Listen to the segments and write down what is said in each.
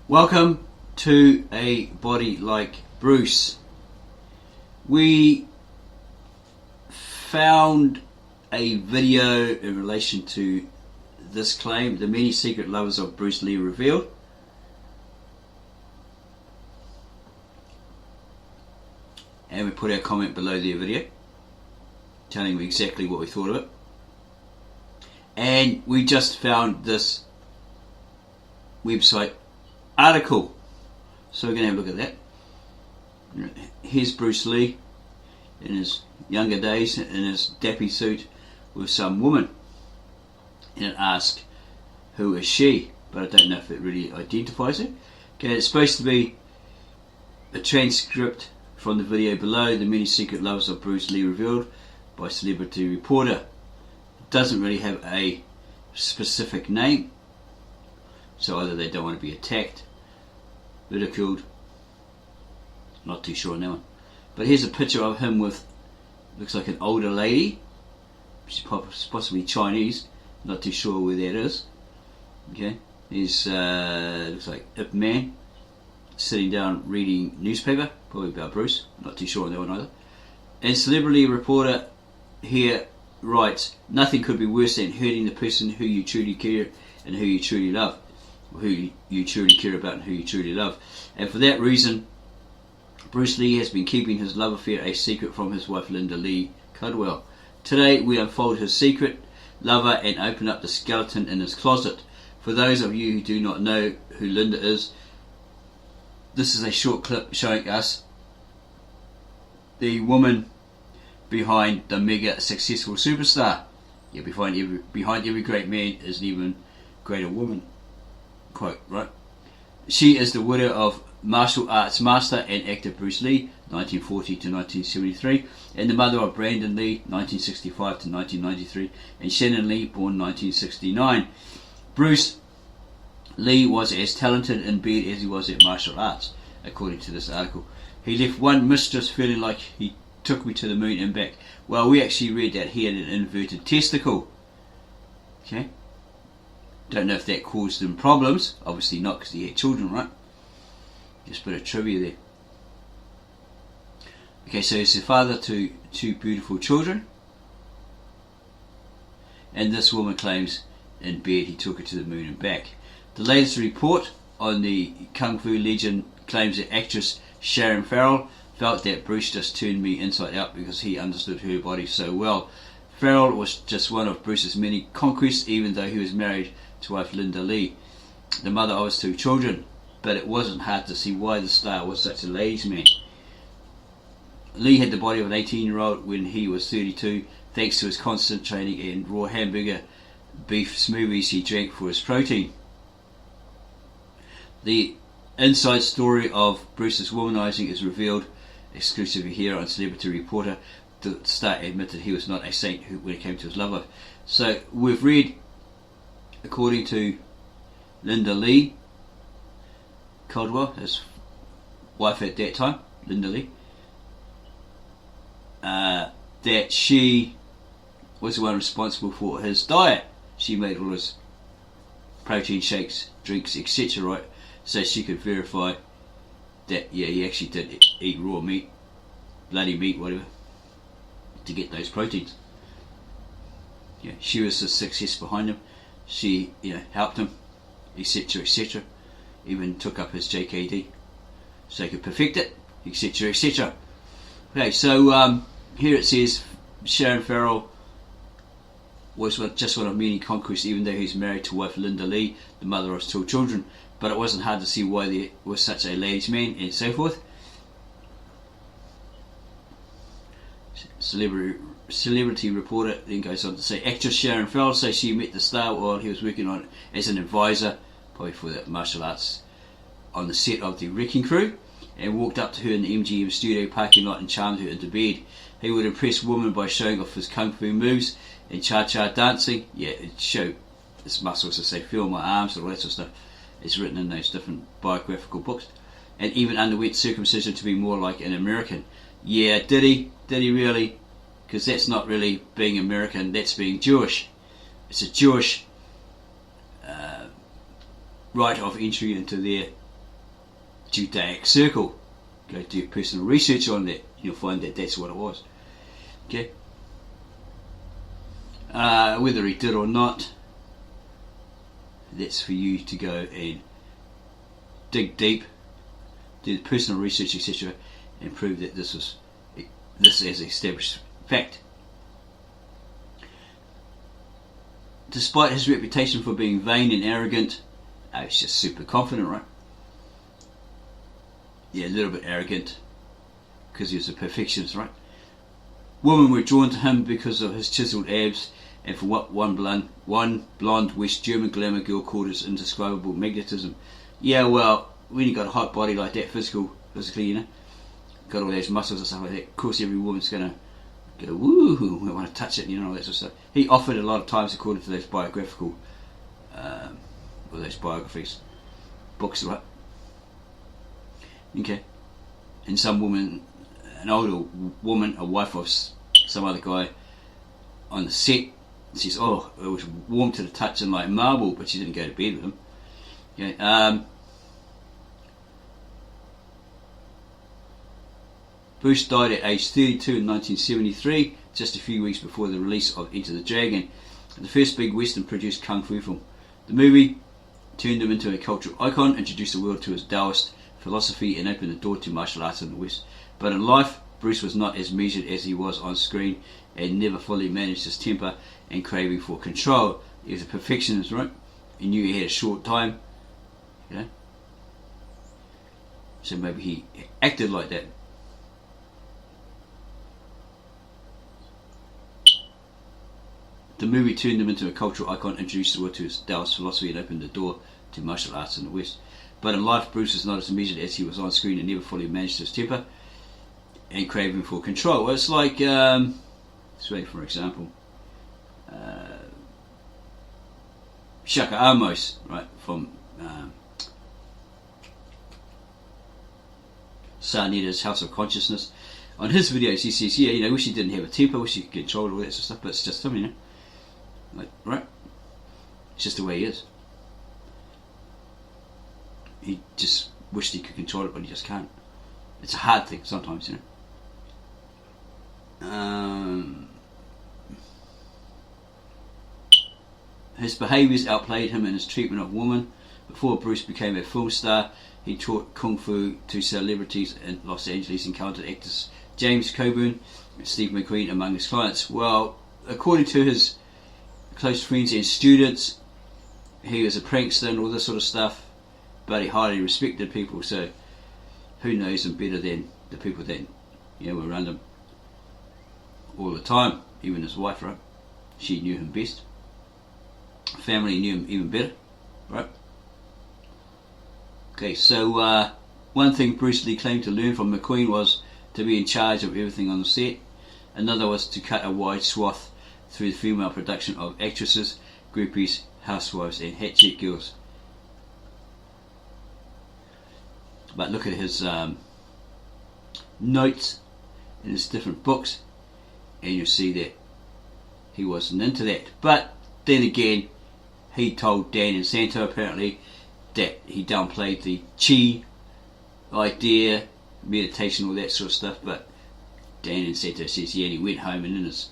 Welcome to A Body Like Bruce. We found a video in relation to this claim, the many secret lovers of Bruce Lee revealed. And we put our comment below the video telling you exactly what we thought of it. And we just found this website article, so we're going to have a look at that. Here's Bruce Lee in his younger days in his dappy suit with some woman, and it asks who is she, but I don't know if it really identifies her. Okay, it's supposed to be a transcript from the video below, the many secret lovers of Bruce Lee revealed by Celebrity Reporter. It doesn't really have a specific name, so either they don't want to be attacked, ridiculed, not too sure on that one. But here's a picture of him with, looks like an older lady, she's possibly Chinese, not too sure where that is. Okay, he's looks like Ip Man, sitting down reading newspaper, probably about Bruce, not too sure on that one either. And Celebrity Reporter here writes, nothing could be worse than hurting the person who you truly care and who you truly love, who you truly care about and who you truly love. And for that reason, Bruce Lee has been keeping his love affair a secret from his wife Linda Lee Cudwell. Today we unfold his secret lover and open up the skeleton in his closet. For those of you who do not know who Linda is, this is a short clip showing us the woman behind the mega successful superstar. Yeah, behind every great man is an even greater woman. Quote, right? She is the widow of martial arts master and actor Bruce Lee, 1940 to 1973, and the mother of Brandon Lee, 1965 to 1993, and Shannon Lee, born 1969. Bruce Lee was as talented in bed as he was at martial arts, according to this article. He left one mistress feeling like he took me to the moon and back. Well, we actually read that he had an inverted testicle. Okay. Don't know if that caused him problems. Obviously not, because he had children, right? Just a bit of trivia there. Okay, so he's the father to two beautiful children. And this woman claims in bed he took her to the moon and back. The latest report on the Kung Fu legend claims that actress Sharon Farrell felt that Bruce just turned me inside out because he understood her body so well. Farrell was just one of Bruce's many conquests, even though he was married to wife Linda Lee, the mother of his two children. But it wasn't hard to see why the star was such a ladies' man. Lee had the body of an 18-year-old when he was 32, thanks to his constant training and raw hamburger beef smoothies he drank for his protein. The inside story of Bruce's womanizing is revealed exclusively here on Celebrity Reporter. The star admitted he was not a saint when it came to his love life. So we've read, according to Linda Lee Caldwell, his wife at that time, Linda Lee, that she was the one responsible for his diet. She made all his protein shakes, drinks, etc., right? So she could verify that, yeah, he actually did eat raw meat, bloody meat, whatever, to get those proteins. Yeah, she was the success behind him. She, helped him, etc., etc. Even took up his JKD so he could perfect it, etc., etc. Okay, so here it says Sharon Farrell was just one of many conquests, even though he's married to wife Linda Lee, the mother of his two children. But it wasn't hard to see why there was such a ladies' man, and so forth. Celebrity Reporter then goes on to say, actress Sharon Farrell says she met the star while he was working on as an advisor, probably for the martial arts, on the set of The Wrecking Crew, and walked up to her in the MGM studio parking lot and charmed her into bed. He would impress women by showing off his kung fu moves and cha-cha dancing. Yeah, it showed his muscles, to say, feel my arms, all that sort of stuff. It's written in those different biographical books. And even underwent circumcision to be more like an American. Yeah, did he? Did he really? Because that's not really being American, that's being Jewish. It's a Jewish right of entry into their Judaic circle. Go do personal research on that. You'll find that that's what it was. Okay. Whether he did or not, that's for you to go and dig deep, do the personal research, etc., and prove that this is established fact. Despite his reputation for being vain and arrogant, he was just super confident, right? Yeah, a little bit arrogant, because he was a perfectionist, right? Women were drawn to him because of his chiseled abs, and for what one blonde West German glamour girl called his indescribable magnetism. Yeah, well, when you got a hot body like that, physically, you know, got all those muscles and stuff like that, of course every woman's going to go, woo, I want to touch it, you know, all that sort of stuff. He offered a lot of times, according to those biographical, or those biographies, books, right? Okay. And some woman, an older woman, a wife of some other guy on the set, says, oh, it was warm to the touch and like marble, but she didn't go to bed with him. Okay. Bruce died at age 32 in 1973, just a few weeks before the release of Enter the Dragon, the first big Western produced kung fu film. The movie turned him into a cultural icon, introduced the world to his Taoist philosophy, and opened the door to martial arts in the West. But in life, Bruce was not as measured as he was on screen, and never fully managed his temper and craving for control. He was a perfectionist, right? He knew he had a short time, you know. So maybe he acted like that. The movie turned him into a cultural icon, introduced the world to his Taoist philosophy, and opened the door to martial arts in the West. But in life, Bruce was not as measured as he was on screen, and never fully managed his temper and craving for control. Well, it's like, say for example, Shaka Amos, right, from Sarnita's House of Consciousness. On his videos, he says, yeah, you know, wish he didn't have a temper, wish he could control all that sort of stuff, but it's just him, you know. Like, right? It's just the way he is. He just wished he could control it, but he just can't. It's a hard thing sometimes, you know. His behaviours outplayed him in his treatment of women. Before Bruce became a film star, he taught kung fu to celebrities in Los Angeles, encountered actors James Coburn and Steve McQueen among his clients. Well, according to his close friends and students, he was a prankster and all this sort of stuff, but he highly respected people, so who knows him better than the people that, you know, were around him all the time. Even his wife, right? She knew him best. Family knew him even better, right? Okay, so one thing Bruce Lee claimed to learn from McQueen was to be in charge of everything on the set. Another was to cut a wide swath through the female production of actresses, groupies, housewives and hat-check girls. But look at his notes in his different books, and you'll see that he wasn't into that. But then again, he told Dan and Santo apparently that he downplayed the chi idea, meditation, all that sort of stuff. But Dan and Santo says, yeah, and he went home and in his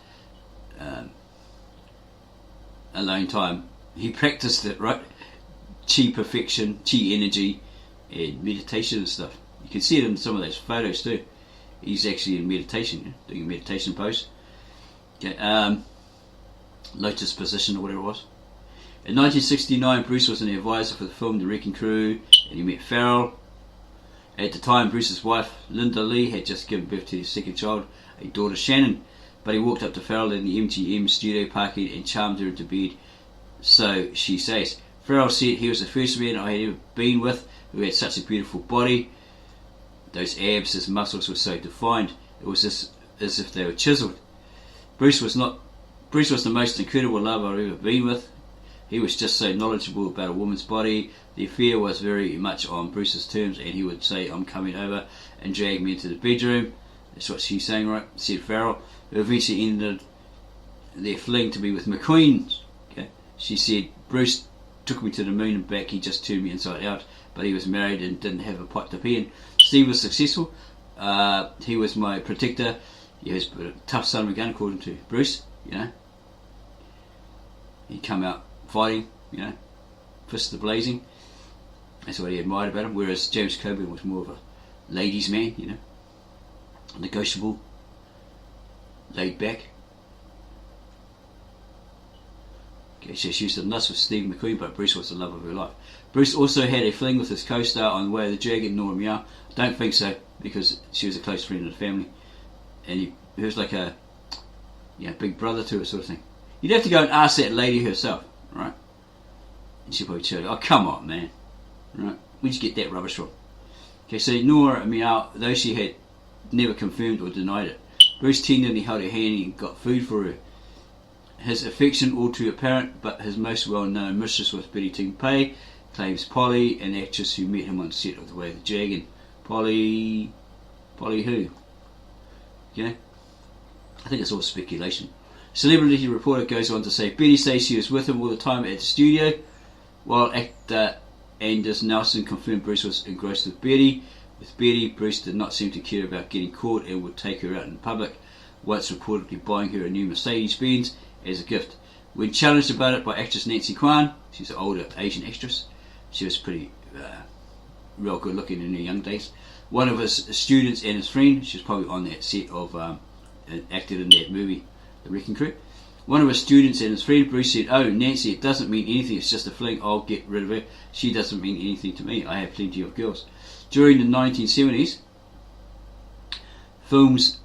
alone time he practiced it, right? Chi perfection, chi energy, and meditation and stuff. You can see it in some of those photos too. He's actually in meditation, you know, doing a meditation pose. Okay, lotus position or whatever it was. In 1969, Bruce was an advisor for the film The Wrecking Crew, and he met Farrel. At the time, Bruce's wife, Linda Lee, had just given birth to his second child, a daughter, Shannon. But he walked up to Farrel in the MGM studio parking and charmed her into bed. So she says. Farrel said he was the first man I had ever been with who had such a beautiful body. Those abs, his muscles were so defined. It was as if they were chiseled. Bruce was the most incredible lover I've ever been with. He was just so knowledgeable about a woman's body. The affair was very much on Bruce's terms, and he would say, I'm coming over, and drag me into the bedroom. That's what she's saying, right? Said Farrel, who eventually ended their fling to be with McQueen. Okay. She said Bruce took me to the moon and back. He just turned me inside out. But he was married and didn't have a pot to pee in. Steve was successful. He was my protector. He was a tough son of a gun, according to Bruce. He'd come out fighting. Fists blazing. That's what he admired about him. Whereas James Coburn was more of a ladies' man. Negotiable, laid back. Okay, so she used to lust with Steve McQueen, but Bruce was the love of her life. Bruce also had a fling with his co-star on The Way of the Dragon, Nora Meow. Don't think so, because she was a close friend of the family, and he was like a big brother to her, sort of thing. You'd have to go and ask that lady herself, right? And she'll probably tell you, "Oh, come on, man, right? Where'd you get that rubbish from?" Okay, so Nora Meow, though she had never confirmed or denied it, Bruce tenderly held her hand and got food for her. His affection all too apparent, but his most well-known mistress was Betty Ting Pei, claims Polly, an actress who met him on set of The Way of the Dragon. Polly who? I think it's all speculation. Celebrity reporter goes on to say Betty says she was with him all the time at the studio, while actor Anders Nelson confirmed Bruce was engrossed with Betty. With Betty, Bruce did not seem to care about getting caught and would take her out in public, once reportedly buying her a new Mercedes-Benz as a gift. When challenged about it by actress Nancy Kwan, she's an older Asian actress, she was pretty real good looking in her young days. One of his students and his friend, she was probably on that set of acted in that movie, The Wrecking Crew. One of his students and his friend, Bruce, said, "Oh, Nancy, it doesn't mean anything, it's just a fling, I'll get rid of her. She doesn't mean anything to me, I have plenty of girls." During the 1970s, films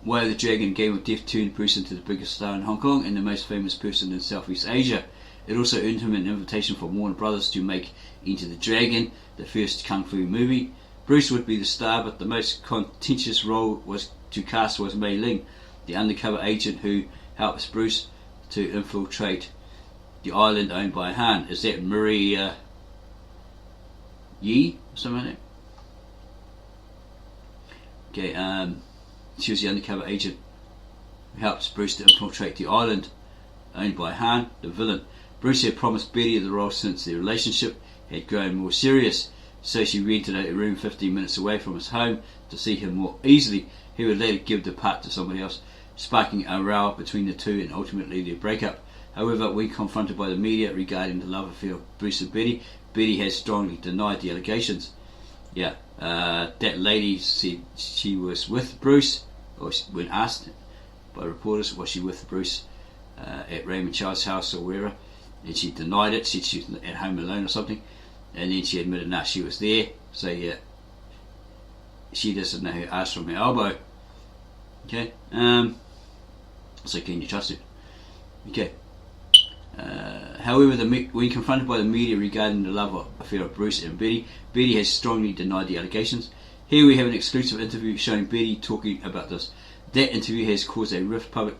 Way of the Dragon, Game of Death turned Bruce into the biggest star in Hong Kong and the most famous person in Southeast Asia. It also earned him an invitation from Warner Brothers to make Enter the Dragon, the first kung fu movie. Bruce would be the star, but the most contentious role to cast was Mei Ling, the undercover agent who helps Bruce to infiltrate the island owned by Han. Is that Marie Yi or something like that? Okay, she was the undercover agent who helps Bruce to infiltrate the island owned by Han, the villain. Bruce had promised Betty the role since their relationship had grown more serious, so she rented a room 15 minutes away from his home to see him more easily. He would later give the part to somebody else, sparking a row between the two and ultimately their breakup. However, when confronted by the media regarding the love affair of Bruce and Betty, Betty has strongly denied the allegations. That lady said she was with Bruce, or when asked by reporters, was she with Bruce at Raymond Child's house or wherever, and she denied it, said she was at home alone or something, and then she admitted she was there, so she doesn't know her ass from her elbow. Okay, so can you trust her? Okay. However, when confronted by the media regarding the love affair of Bruce and Betty, Betty has strongly denied the allegations. Here we have an exclusive interview showing Betty talking about this. That interview has caused a rift public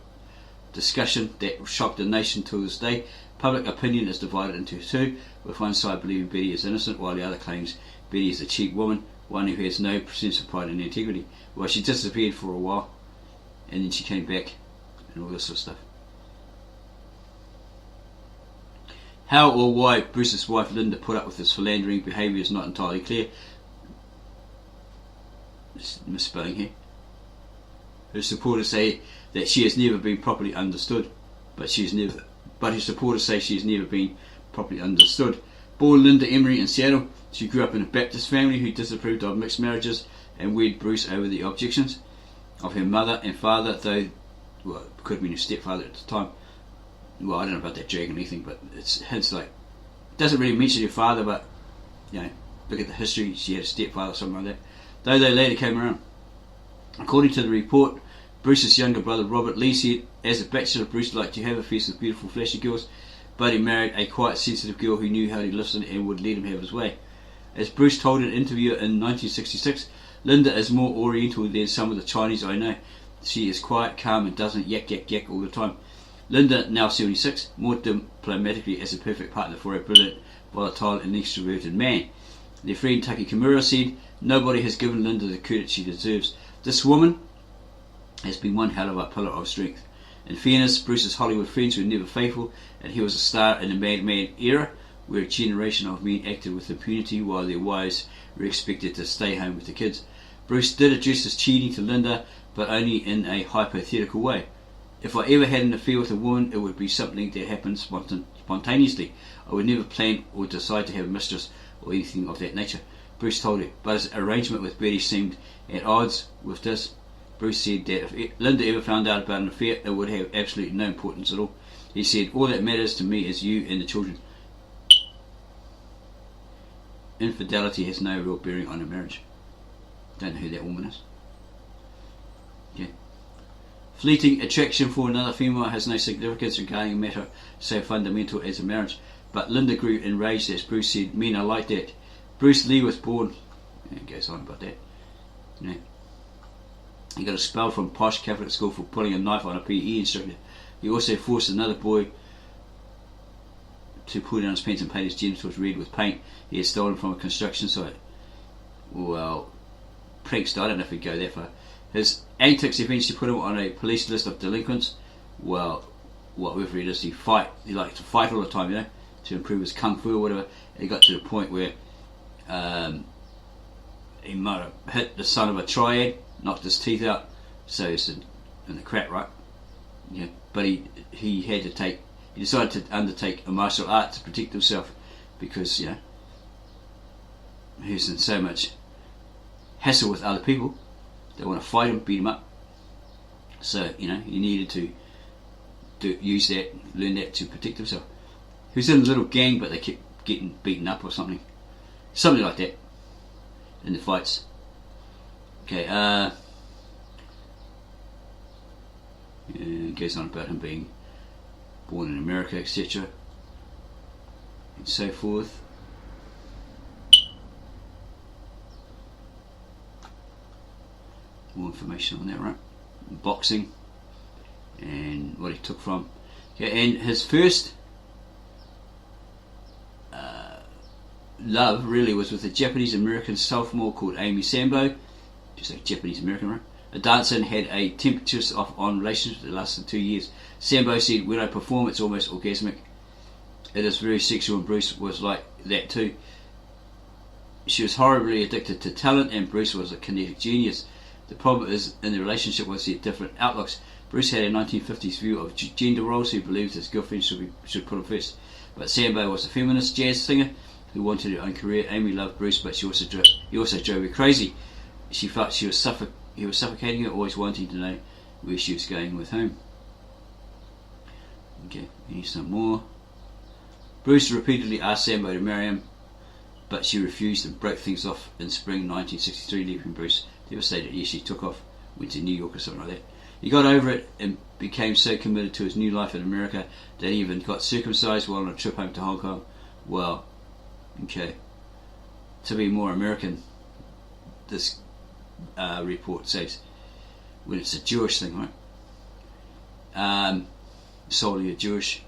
discussion that shocked the nation till this day. Public opinion is divided into two, with one side believing Betty is innocent, while the other claims Betty is a cheap woman, one who has no sense of pride and integrity. Well, she disappeared for a while, and then she came back, and all this sort of stuff. How or why Bruce's wife Linda put up with his philandering behaviour is not entirely clear. Misspelling here. Her supporters say that she has never been properly understood, but her supporters say she has never been properly understood. Born Linda Emery in Seattle, she grew up in a Baptist family who disapproved of mixed marriages and wed Bruce over the objections of her mother and father, though, well, it could have been her stepfather at the time. Well, I don't know about that dragon or anything, but it's hints like, it doesn't really mention her father, but look at the history, she had a stepfather or something like that, though they later came around. According to the report, Bruce's younger brother Robert Lee said, as a bachelor, Bruce liked to have affairs with beautiful flashy girls, but he married a quiet, sensitive girl who knew how to listen and would let him have his way. As Bruce told an interviewer in 1966, Linda is more oriental than some of the Chinese I know. She is quiet, calm, and doesn't yak yak yak all the time. Linda, now 76, more diplomatically as a perfect partner for a brilliant, volatile and extroverted man. Their friend Taki Kimura said, nobody has given Linda the credit she deserves. This woman has been one hell of a pillar of strength. In fairness, Bruce's Hollywood friends were never faithful, and he was a star in the Mad Men era, where a generation of men acted with impunity while their wives were expected to stay home with the kids. Bruce did address his cheating to Linda, but only in a hypothetical way. If I ever had an affair with a woman, it would be something that happened spontaneously. I would never plan or decide to have a mistress or anything of that nature, Bruce told her, but his arrangement with Betty seemed at odds with this. Bruce said that if Linda ever found out about an affair, it would have absolutely no importance at all. He said, all that matters to me is you and the children. Infidelity has no real bearing on a marriage. Don't know who that woman is. Okay. Fleeting attraction for another female has no significance regarding a matter so fundamental as a marriage. But Linda grew enraged as Bruce said, men are like that. Bruce Lee was born, and it goes on about that. You know, he got expelled from posh Catholic school for putting a knife on a PE instructor. He also forced another boy to pull down his pants and paint his genitals red with paint he had stolen from a construction site. Well, prankster, I don't know if he'd go that far. His antics eventually put him on a police list of delinquents. Well, whatever it is, he liked to fight all the time, you know, to improve his kung fu or whatever. And he got to the point where he might have hit the son of a triad, knocked his teeth out, so it's in the crap, right? Yeah, but he decided to undertake a martial art to protect himself because, you know, he was in so much hassle with other people. They want to fight him, beat him up. So, you know, he needed to use that, learn that to protect himself. He was in a little gang, but they kept getting beaten up or something. Something like that in the fights. Okay, it goes on about him being born in America, etc. and so forth. More information on that, right? Boxing and what he took from. Okay, and his first love really was with a Japanese American sophomore called Amy Sambo, just like Japanese American, right? A dancer, and had a tempestuous off-on relationship that lasted 2 years. Sambo said, when I perform it's almost orgasmic. It is very sexual, and Bruce was like that too. She was horribly addicted to talent, and Bruce was a kinetic genius. The problem is in the relationship was their different outlooks. Bruce had a 1950s view of gender roles. He believed his girlfriend should put him first. But Sambo was a feminist jazz singer who wanted her own career. Amy loved Bruce, but he also drove her crazy. She felt he was suffocating her, always wanting to know where she was going with him. Okay, here's some more. Bruce repeatedly asked Sambo to marry him, but she refused and broke things off in spring 1963, leaving Bruce devastated. Yes, she took off, went to New York or something like that. He got over it and became so committed to his new life in America that he even got circumcised while on a trip home to Hong Kong. Well, okay, to be more American, this report says, when it's a Jewish thing, right? Solely a Jewish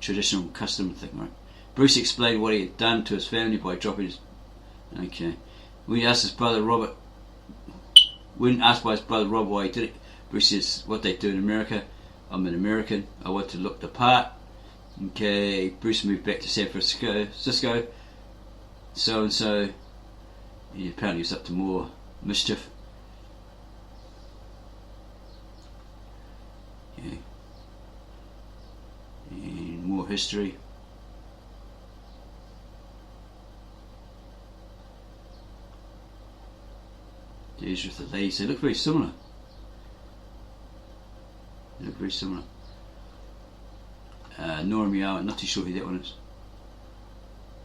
traditional custom thing, right? Bruce explained what he had done to his family by dropping his... Okay. When asked by his brother Rob why he did it, Bruce says, what they do in America, I'm an American, I want to look the part. Okay, Bruce moved back to San Francisco, so and so. He apparently was up to more mischief. Okay. And more history. There's with the ladies, they look very similar. Nora Meow, I'm not too sure who that one is.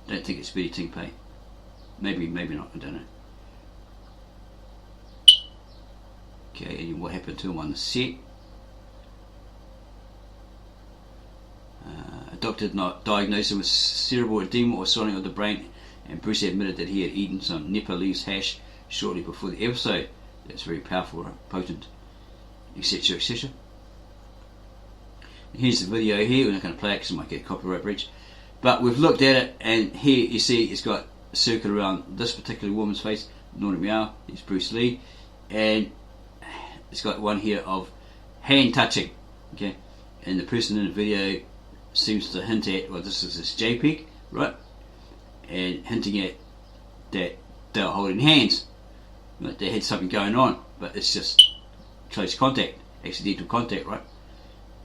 Don't think it's Betty Ting Pei. Maybe not, I don't know. Okay, and what happened to him on the set? A doctor diagnosed him with cerebral edema or swelling of the brain, and Bruce admitted that he had eaten some Nepalese hash shortly before the episode. That's very powerful, right? Potent, etc., etc. Here's the video here. We're not going to play it because it might get a copyright breach. But we've looked at it, and here you see it's got a circle around this particular woman's face. Nora Meow is Bruce Lee, and it's got one here of hand touching. Okay, and the person in the video seems to hint at, well, this is his j.peg, right? and hinting at that they were holding hands. Right? They had something going on, but it's just close contact, accidental contact, right?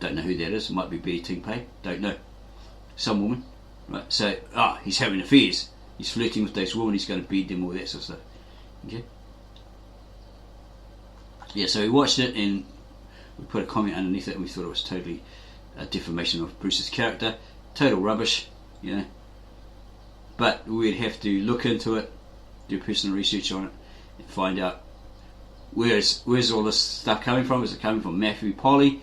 Don't know who that is. It might be Ting Pei. Don't know. Some woman, right? So, he's having affairs. He's flirting with those women. He's going to beat them, all that sort of stuff. Okay. Yeah. So we watched it and we put a comment underneath it, and we thought it was totally a defamation of Bruce's character. Total rubbish, you know. But we'd have to look into it, do personal research on it, and find out where's all this stuff coming from. Is it coming from Matthew Polly,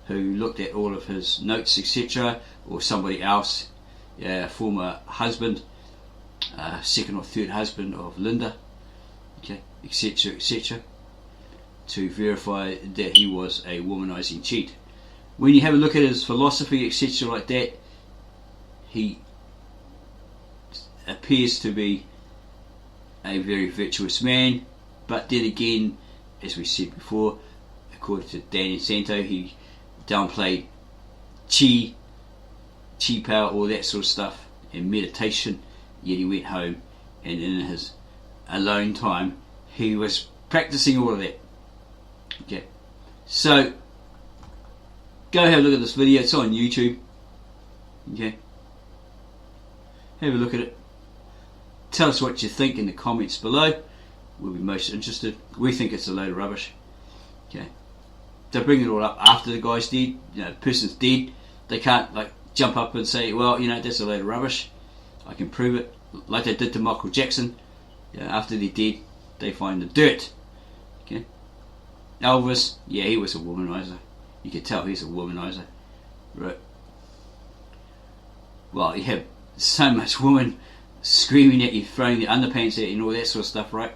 who looked at all of his notes, etc., or somebody else, former husband, second or third husband of Linda, okay, etc., etc., to verify that he was a womanizing cheat. When you have a look at his philosophy, etc., like that, he appears to be a very virtuous man, but then again, as we said before, according to Danny Santo, he downplayed chi power, all that sort of stuff, and meditation, yet he went home and in his alone time he was practicing all of that. Okay, so go have a look at this video. It's on YouTube. Okay, have a look at it. Tell us what you think in the comments below. We'll be most interested. We think it's a load of rubbish. Okay, they bring it all up after the guy's dead. You know, the person's dead. They can't like jump up and say, well, you know, that's a load of rubbish. I can prove it, like they did to Michael Jackson. Yeah, after they're dead, they find the dirt. Okay, Elvis, yeah, he was a womanizer. You can tell he's a womanizer, right? Well, you have so much women screaming at you, throwing their underpants at you, and all that sort of stuff, right?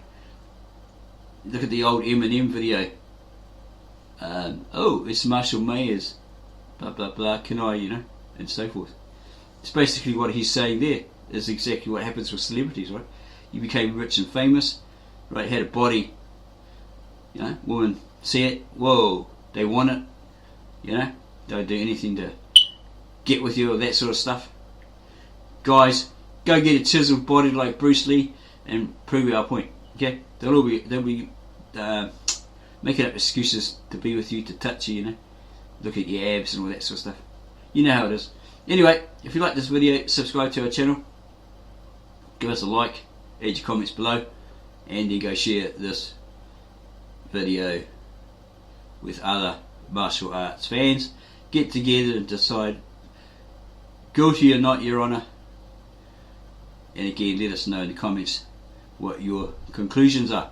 Look at the old Eminem video. Oh, it's Marshall Mayer's, blah blah blah. Can I, you know, and so forth. It's basically what he's saying there. Is exactly what happens with celebrities, right? You became rich and famous, right? Had a body, you know. Women see it, whoa, they want it, you know. They'll do anything to get with you, or that sort of stuff. Guys, go get a chiseled body like Bruce Lee and prove our point. Okay, they'll be making up excuses to be with you, to touch you, you know, look at your abs and all that sort of stuff. You know how it is. Anyway, if you like this video, subscribe to our channel, give us a like, add your comments below, and then go share this video with other martial arts fans. Get together and decide guilty or not, Your Honour. And again, let us know in the comments what your conclusions are.